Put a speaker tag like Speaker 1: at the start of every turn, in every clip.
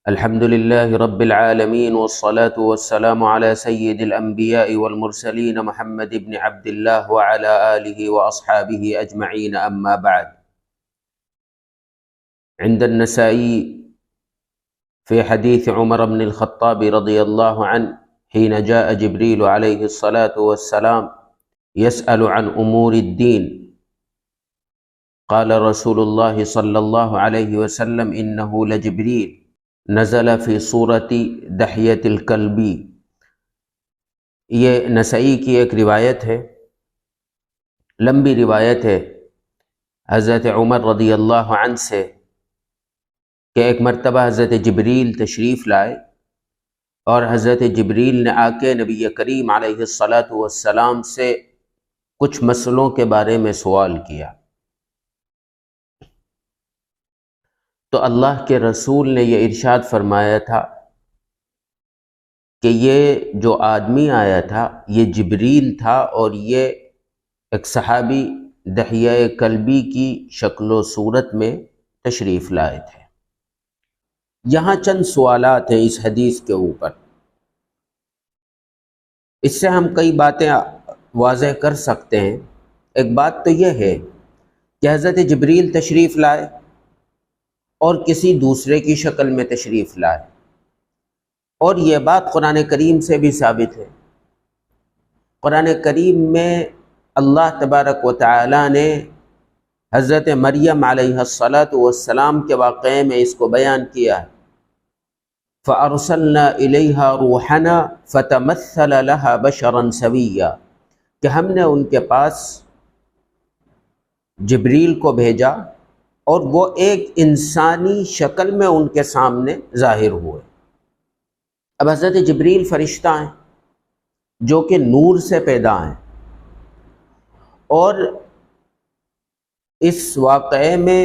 Speaker 1: الحمد لله رب العالمين والصلاة والسلام على سيد الأنبياء والمرسلين محمد بن عبد الله وعلى آله وأصحابه أجمعين أما بعد. عند النسائي في حديث عمر بن الخطاب رضي الله عنه حين جاء جبريل عليه الصلاة والسلام يسأل عن أمور الدين قال رسول الله صلى الله عليه وسلم إنه لجبريل نزل فی صورت دحیۃ الکلبی. یہ نسائی کی ایک روایت ہے، لمبی روایت ہے حضرت عمر رضی اللہ عنہ سے کہ ایک مرتبہ حضرت جبریل تشریف لائے اور حضرت جبریل نے آ کے نبی کریم علیہ الصلاۃ والسلام سے کچھ مسئلوں کے بارے میں سوال کیا. تو اللہ کے رسول نے یہ ارشاد فرمایا تھا کہ یہ جو آدمی آیا تھا یہ جبریل تھا اور یہ ایک صحابی دحیہ کلبی کی شکل و صورت میں تشریف لائے تھے. یہاں چند سوالات ہیں اس حدیث کے اوپر. اس سے ہم کئی باتیں واضح کر سکتے ہیں. ایک بات تو یہ ہے کہ حضرت جبریل تشریف لائے اور کسی دوسرے کی شکل میں تشریف لائے، اور یہ بات قرآن کریم سے بھی ثابت ہے. قرآن کریم میں اللہ تبارک و تعالی نے حضرت مریم علیہ الصلاۃ والسلام کے واقعے میں اس کو بیان کیا ہے. فَأَرْسَلْنَا إِلَيْهَا رُوحَنَا فَتَمَثَّلَ لَهَا بَشَرًا سَوِيًّا، کہ ہم نے ان کے پاس جبریل کو بھیجا اور وہ ایک انسانی شکل میں ان کے سامنے ظاہر ہوئے. اب حضرت جبریل فرشتہ ہیں جو کہ نور سے پیدا ہیں، اور اس واقعے میں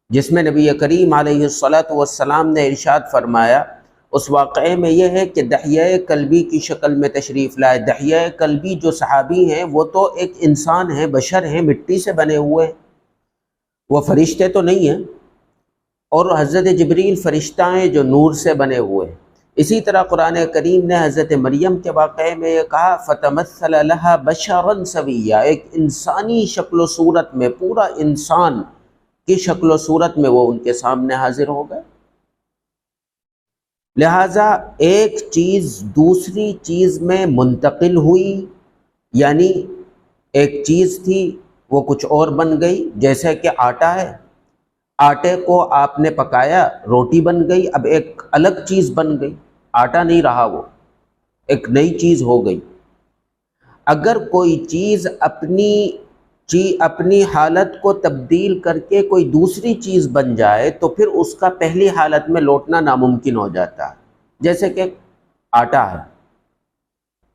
Speaker 1: جس میں نبی کریم علیہ الصلاۃ والسلام نے ارشاد فرمایا، اس واقعے میں یہ ہے کہ دحیہ کلبی کی شکل میں تشریف لائے. دحیہ کلبی جو صحابی ہیں وہ تو ایک انسان ہیں، بشر ہیں، مٹی سے بنے ہوئے ہیں، وہ فرشتے تو نہیں ہیں. اور حضرت جبریل فرشتہ ہیں جو نور سے بنے ہوئے ہیں. اسی طرح قرآن کریم نے حضرت مریم کے واقعے میں یہ کہا فَتَمَثَّلَ لَهَا بَشَرًا سَوِيًّا، ایک انسانی شکل و صورت میں، پورا انسان کی شکل و صورت میں وہ ان کے سامنے حاضر ہو گئے. لہٰذا ایک چیز دوسری چیز میں منتقل ہوئی، یعنی ایک چیز تھی وہ کچھ اور بن گئی. جیسے کہ آٹا ہے، آٹے کو آپ نے پکایا، روٹی بن گئی، اب ایک الگ چیز بن گئی، آٹا نہیں رہا، وہ ایک نئی چیز ہو گئی. اگر کوئی چیز اپنی حالت کو تبدیل کر کے کوئی دوسری چیز بن جائے تو پھر اس کا پہلی حالت میں لوٹنا ناممکن ہو جاتا ہے. جیسے کہ آٹا ہے،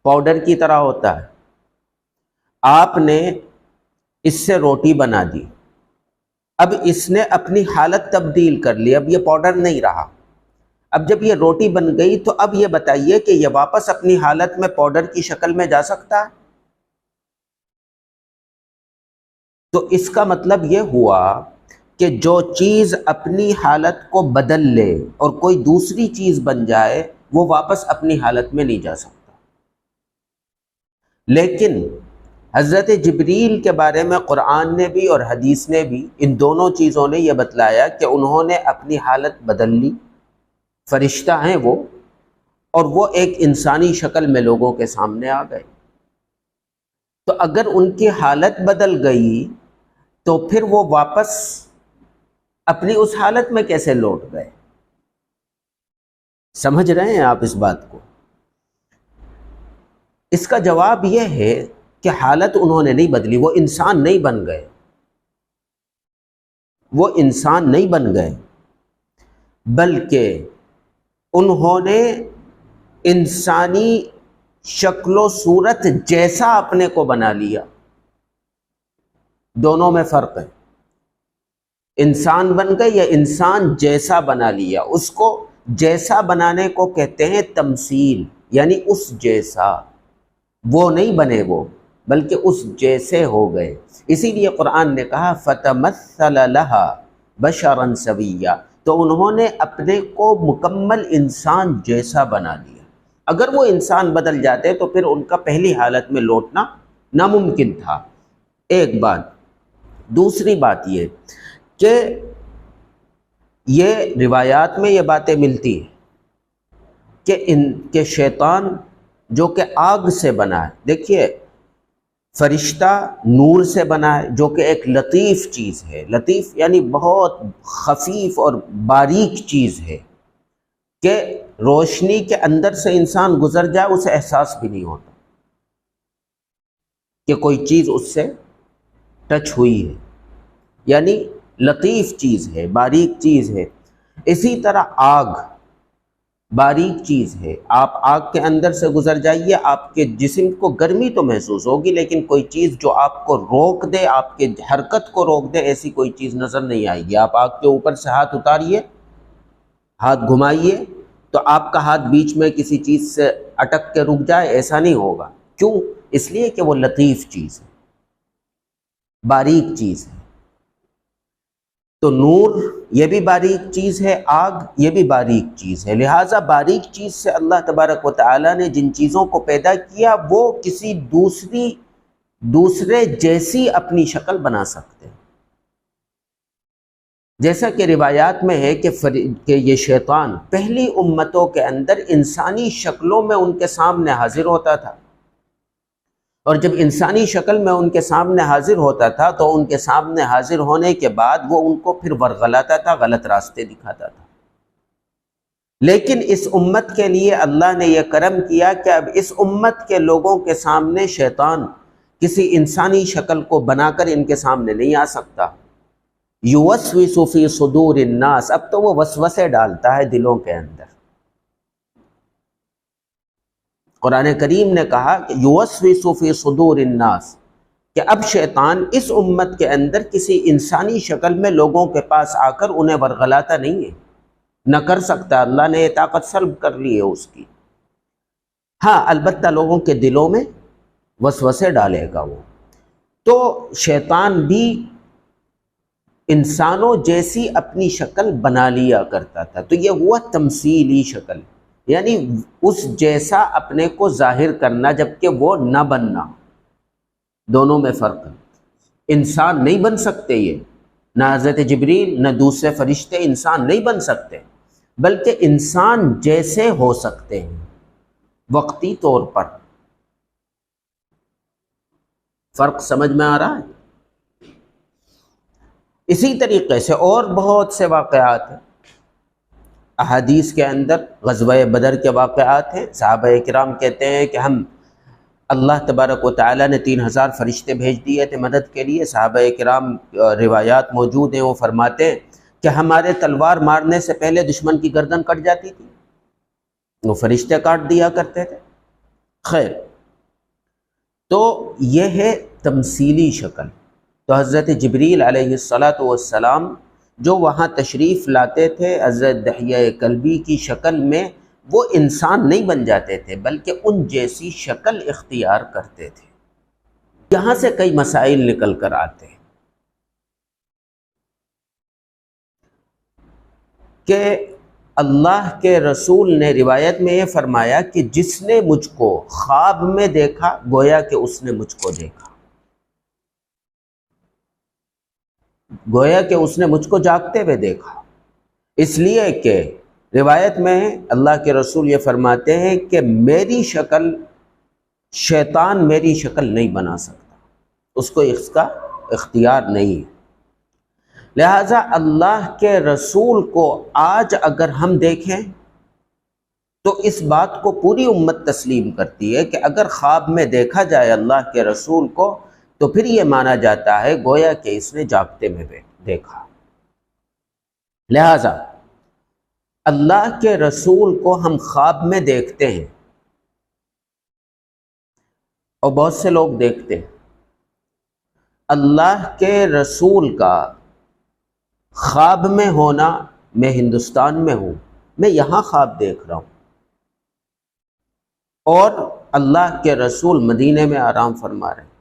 Speaker 1: پاؤڈر کی طرح ہوتا ہے، آپ نے اس سے روٹی بنا دی، اب اس نے اپنی حالت تبدیل کر لی، اب یہ پاؤڈر نہیں رہا. اب جب یہ روٹی بن گئی تو اب یہ بتائیے کہ یہ واپس اپنی حالت میں پاؤڈر کی شکل میں جا سکتا ہے؟ تو اس کا مطلب یہ ہوا کہ جو چیز اپنی حالت کو بدل لے اور کوئی دوسری چیز بن جائے وہ واپس اپنی حالت میں نہیں جا سکتا. لیکن حضرت جبریل کے بارے میں قرآن نے بھی اور حدیث نے بھی، ان دونوں چیزوں نے یہ بتلایا کہ انہوں نے اپنی حالت بدل لی، فرشتہ ہیں وہ، اور وہ ایک انسانی شکل میں لوگوں کے سامنے آ گئے. تو اگر ان کی حالت بدل گئی تو پھر وہ واپس اپنی اس حالت میں کیسے لوٹ گئے؟ سمجھ رہے ہیں آپ اس بات کو؟ اس کا جواب یہ ہے کہ حالت انہوں نے نہیں بدلی، وہ انسان نہیں بن گئے، وہ انسان نہیں بن گئے، بلکہ انہوں نے انسانی شکل و صورت جیسا اپنے کو بنا لیا. دونوں میں فرق ہے. انسان بن گئے یا انسان جیسا بنا لیا. اس کو جیسا بنانے کو کہتے ہیں تمثیل، یعنی اس جیسا. وہ نہیں بنے وہ، بلکہ اس جیسے ہو گئے. اسی لیے قرآن نے کہا فَتَمَثَّلَ لَهَا بَشَرًا سَوِيًّا، تو انہوں نے اپنے کو مکمل انسان جیسا بنا لیا۔ اگر وہ انسان بدل جاتے تو پھر ان کا پہلی حالت میں لوٹنا ناممکن تھا۔ ایک بات۔ دوسری بات یہ کہ یہ روایات میں یہ باتیں ملتی ہیں کہ شیطان جو کہ آگ سے بنا ہے، دیکھیے فرشتہ نور سے بنا ہے جو کہ ایک لطیف چیز ہے، لطیف یعنی بہت خفیف اور باریک چیز ہے کہ روشنی کے اندر سے انسان گزر جائے اسے احساس بھی نہیں ہوتا کہ کوئی چیز اس سے ٹچ ہوئی ہے، یعنی لطیف چیز ہے، باریک چیز ہے۔ اسی طرح آگ باریک چیز ہے، آپ آگ کے اندر سے گزر جائیے، آپ کے جسم کو گرمی تو محسوس ہوگی، لیکن کوئی چیز جو آپ کو روک دے، آپ کے حرکت کو روک دے، ایسی کوئی چیز نظر نہیں آئے گی۔ آپ آگ کے اوپر سے ہاتھ اتاریے، ہاتھ گھمائیے، تو آپ کا ہاتھ بیچ میں کسی چیز سے اٹک کے رک جائے، ایسا نہیں ہوگا۔ کیوں؟ اس لیے کہ وہ لطیف چیز ہے، باریک چیز ہے۔ تو نور یہ بھی باریک چیز ہے، آگ یہ بھی باریک چیز ہے، لہٰذا باریک چیز سے اللہ تبارک و تعالیٰ نے جن چیزوں کو پیدا کیا وہ کسی دوسرے جیسی اپنی شکل بنا سکتے ہیں۔ جیسا کہ روایات میں ہے کہ یہ شیطان پہلی امتوں کے اندر انسانی شکلوں میں ان کے سامنے حاضر ہوتا تھا، اور جب انسانی شکل میں ان کے سامنے حاضر ہوتا تھا تو ان کے سامنے حاضر ہونے کے بعد وہ ان کو پھر ورغلاتا تھا، غلط راستے دکھاتا تھا۔ لیکن اس امت کے لیے اللہ نے یہ کرم کیا کہ اب اس امت کے لوگوں کے سامنے شیطان کسی انسانی شکل کو بنا کر ان کے سامنے نہیں آ سکتا۔ یوسوس فی صدور الناس، اب تو وہ وسوسے ڈالتا ہے دلوں کے اندر۔ قرآن کریم نے کہا کہ یوسوس فی صدور الناس، کہ اب شیطان اس امت کے اندر کسی انسانی شکل میں لوگوں کے پاس آ کر انہیں ورغلاتا نہیں ہے، نہ کر سکتا، اللہ نے یہ طاقت سلب کر لی ہے اس کی۔ ہاں البتہ لوگوں کے دلوں میں وسوسے ڈالے گا وہ۔ تو شیطان بھی انسانوں جیسی اپنی شکل بنا لیا کرتا تھا، تو یہ ہوا تمثیلی شکل، یعنی اس جیسا اپنے کو ظاہر کرنا جبکہ وہ نہ بننا، دونوں میں فرق ہے۔ انسان نہیں بن سکتے یہ، نہ حضرت جبریل نہ دوسرے فرشتے انسان نہیں بن سکتے، بلکہ انسان جیسے ہو سکتے ہیں وقتی طور پر۔ فرق سمجھ میں آ رہا ہے؟ اسی طریقے سے اور بہت سے واقعات ہیں احادیث کے اندر، غزوہ بدر کے واقعات ہیں۔ صحابہ کرام کہتے ہیں کہ ہم اللہ تبارک و تعالیٰ نے 3000 فرشتے بھیج دیے تھے مدد کے لیے۔ صحابہ کرام روایات موجود ہیں، وہ فرماتے ہیں کہ ہمارے تلوار مارنے سے پہلے دشمن کی گردن کٹ جاتی تھی، وہ فرشتے کاٹ دیا کرتے تھے۔ خیر، تو یہ ہے تمثیلی شکل۔ تو حضرت جبریل علیہ السلام جو وہاں تشریف لاتے تھے حضرت دحیہ کلبی کی شکل میں، وہ انسان نہیں بن جاتے تھے بلکہ ان جیسی شکل اختیار کرتے تھے۔ یہاں سے کئی مسائل نکل کر آتے ہیں کہ اللہ کے رسول نے روایت میں یہ فرمایا کہ جس نے مجھ کو خواب میں دیکھا گویا کہ اس نے مجھ کو دیکھا، گویا کہ اس نے مجھ کو جاگتے ہوئے دیکھا، اس لیے کہ روایت میں اللہ کے رسول یہ فرماتے ہیں کہ میری شکل شیطان میری شکل نہیں بنا سکتا، اس کو اس کا اختیار نہیں ہے۔ لہٰذا اللہ کے رسول کو آج اگر ہم دیکھیں تو اس بات کو پوری امت تسلیم کرتی ہے کہ اگر خواب میں دیکھا جائے اللہ کے رسول کو تو پھر یہ مانا جاتا ہے گویا کہ اس نے جاگتے میں دیکھا۔ لہٰذا اللہ کے رسول کو ہم خواب میں دیکھتے ہیں، اور بہت سے لوگ دیکھتے ہیں۔ اللہ کے رسول کا خواب میں ہونا، میں ہندوستان میں ہوں، میں یہاں خواب دیکھ رہا ہوں، اور اللہ کے رسول مدینے میں آرام فرما رہے ہیں،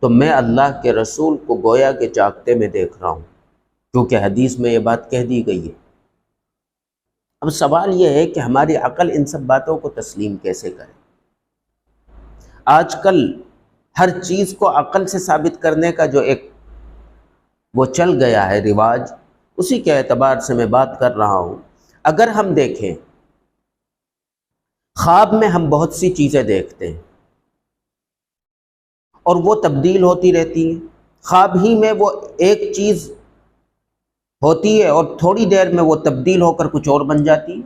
Speaker 1: تو میں اللہ کے رسول کو گویا کہ جاگتے میں دیکھ رہا ہوں۔ کیونکہ حدیث میں یہ بات کہہ دی گئی ہے۔ اب سوال یہ ہے کہ ہماری عقل ان سب باتوں کو تسلیم کیسے کرے؟ آج کل ہر چیز کو عقل سے ثابت کرنے کا جو ایک وہ چل گیا ہے رواج، اسی کے اعتبار سے میں بات کر رہا ہوں۔ اگر ہم دیکھیں، خواب میں ہم بہت سی چیزیں دیکھتے ہیں اور وہ تبدیل ہوتی رہتی ہیں۔ خواب ہی میں وہ ایک چیز ہوتی ہے اور تھوڑی دیر میں وہ تبدیل ہو کر کچھ اور بن جاتی ہے۔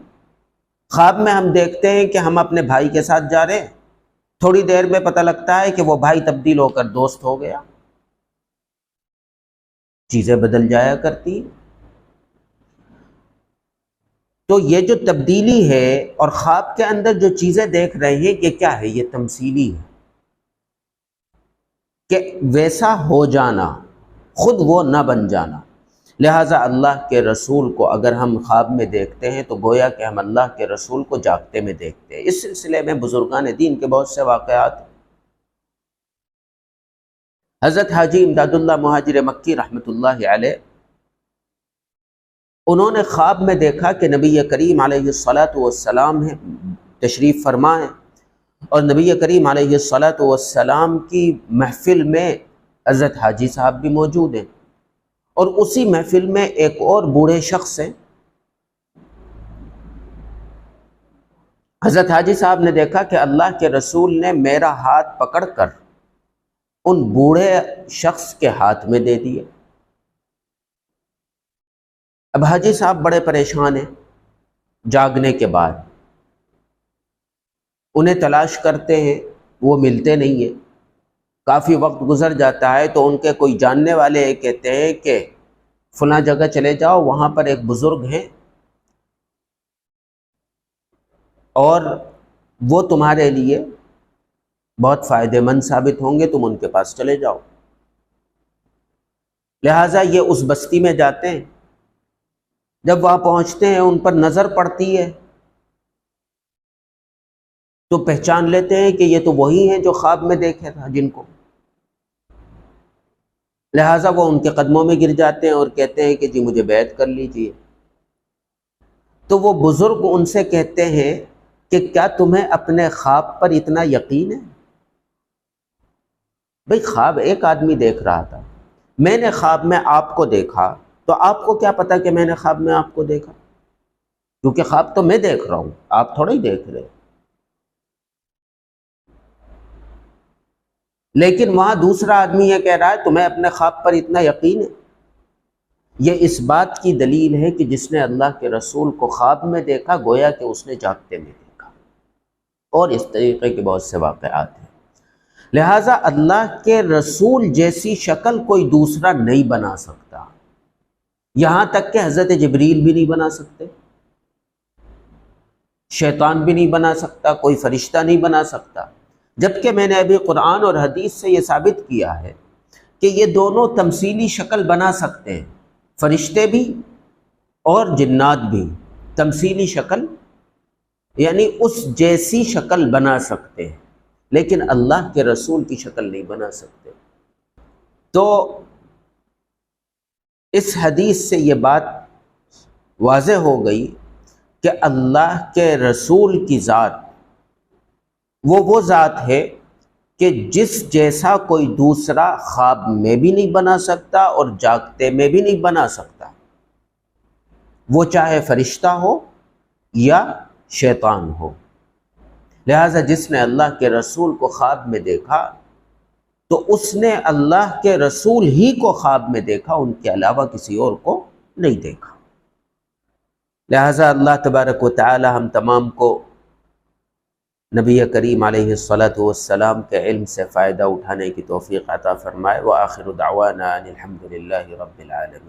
Speaker 1: خواب میں ہم دیکھتے ہیں کہ ہم اپنے بھائی کے ساتھ جا رہے ہیں، تھوڑی دیر میں پتہ لگتا ہے کہ وہ بھائی تبدیل ہو کر دوست ہو گیا۔ چیزیں بدل جایا کرتی ہیں۔ تو یہ جو تبدیلی ہے اور خواب کے اندر جو چیزیں دیکھ رہے ہیں، یہ کیا ہے؟ یہ تمثیلی ہے، کہ ویسا ہو جانا، خود وہ نہ بن جانا۔ لہٰذا اللہ کے رسول کو اگر ہم خواب میں دیکھتے ہیں تو گویا کہ ہم اللہ کے رسول کو جاگتے میں دیکھتے ہیں۔ اس سلسلے میں بزرگان دین کے بہت سے واقعات۔ حضرت حاجی امداد اللہ مہاجر مکی رحمۃ اللہ علیہ، انہوں نے خواب میں دیکھا کہ نبی کریم علیہ الصلاۃ والسلام تشریف فرما ہے، اور نبی کریم علیہ الصلاۃ والسلام کی محفل میں حضرت حاجی صاحب بھی موجود ہیں، اور اسی محفل میں ایک اور بوڑھے شخص ہیں۔ حضرت حاجی صاحب نے دیکھا کہ اللہ کے رسول نے میرا ہاتھ پکڑ کر ان بوڑھے شخص کے ہاتھ میں دے دیے۔ اب حاجی صاحب بڑے پریشان ہیں جاگنے کے بعد، انہیں تلاش کرتے ہیں، وہ ملتے نہیں ہیں۔ کافی وقت گزر جاتا ہے تو ان کے کوئی جاننے والے کہتے ہیں کہ فلاں جگہ چلے جاؤ، وہاں پر ایک بزرگ ہیں اور وہ تمہارے لیے بہت فائدہ مند ثابت ہوں گے، تم ان کے پاس چلے جاؤ۔ لہٰذا یہ اس بستی میں جاتے ہیں۔ جب وہاں پہنچتے ہیں، ان پر نظر پڑتی ہے تو پہچان لیتے ہیں کہ یہ تو وہی ہیں جو خواب میں دیکھا تھا جن کو۔ لہٰذا وہ ان کے قدموں میں گر جاتے ہیں اور کہتے ہیں کہ جی مجھے بیعت کر لیجیے۔ تو وہ بزرگ ان سے کہتے ہیں کہ کیا تمہیں اپنے خواب پر اتنا یقین ہے؟ بھئی خواب ایک آدمی دیکھ رہا تھا، میں نے خواب میں آپ کو دیکھا، تو آپ کو کیا پتا کہ میں نے خواب میں آپ کو دیکھا؟ کیونکہ خواب تو میں دیکھ رہا ہوں، آپ تھوڑا ہی دیکھ رہے۔ لیکن وہاں دوسرا آدمی یہ کہہ رہا ہے تمہیں اپنے خواب پر اتنا یقین ہے۔ یہ اس بات کی دلیل ہے کہ جس نے اللہ کے رسول کو خواب میں دیکھا گویا کہ اس نے جاگتے میں دیکھا، اور اس طریقے کے بہت سے واقعات ہیں۔ لہٰذا اللہ کے رسول جیسی شکل کوئی دوسرا نہیں بنا سکتا، یہاں تک کہ حضرت جبریل بھی نہیں بنا سکتے، شیطان بھی نہیں بنا سکتا، کوئی فرشتہ نہیں بنا سکتا۔ جبکہ میں نے ابھی قرآن اور حدیث سے یہ ثابت کیا ہے کہ یہ دونوں تمثیلی شکل بنا سکتے ہیں، فرشتے بھی اور جنات بھی تمثیلی شکل یعنی اس جیسی شکل بنا سکتے ہیں، لیکن اللہ کے رسول کی شکل نہیں بنا سکتے۔ تو اس حدیث سے یہ بات واضح ہو گئی کہ اللہ کے رسول کی ذات وہ ذات ہے کہ جس جیسا کوئی دوسرا خواب میں بھی نہیں بنا سکتا اور جاگتے میں بھی نہیں بنا سکتا، وہ چاہے فرشتہ ہو یا شیطان ہو۔ لہٰذا جس نے اللہ کے رسول کو خواب میں دیکھا تو اس نے اللہ کے رسول ہی کو خواب میں دیکھا، ان کے علاوہ کسی اور کو نہیں دیکھا۔ لہٰذا اللہ تبارک و تعالی ہم تمام کو نبی کریم علیہ الصلاۃ والسلام کے علم سے فائدہ اٹھانے کی توفیق عطا فرمائے۔ وآخر دعوانا ان الحمد للہ رب العالمین۔